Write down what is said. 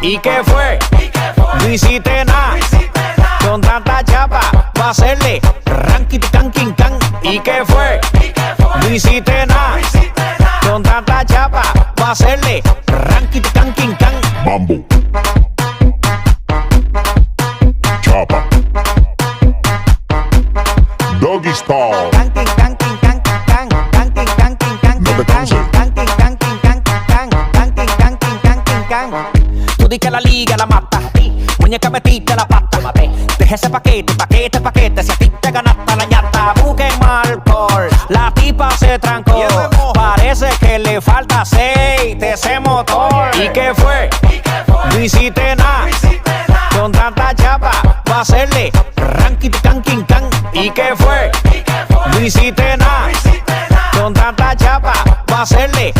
¿Y qué fue? No hiciste nada. Con tanta chapa, va a hacerle ranking, can, king, can. ¿Y qué fue? No hiciste nada. Con tanta chapa, va a hacerle ranking, can, king, can. Mambo. Chapa. Doggy style. No te canses. Tú di que la liga la mata. Muñeca metiste la pata. Deja ese paquete, paquete. Si a ti te ganaste la ñata. Busquen alcohol. La tipa se trancó. Parece que le falta aceite ese motor. ¿Y qué fue? No hiciste nada. Con tanta chapa, va a hacerle ranking, can, king, can. ¿Y qué fue? No hiciste nada. Con tanta chapa, va a hacerle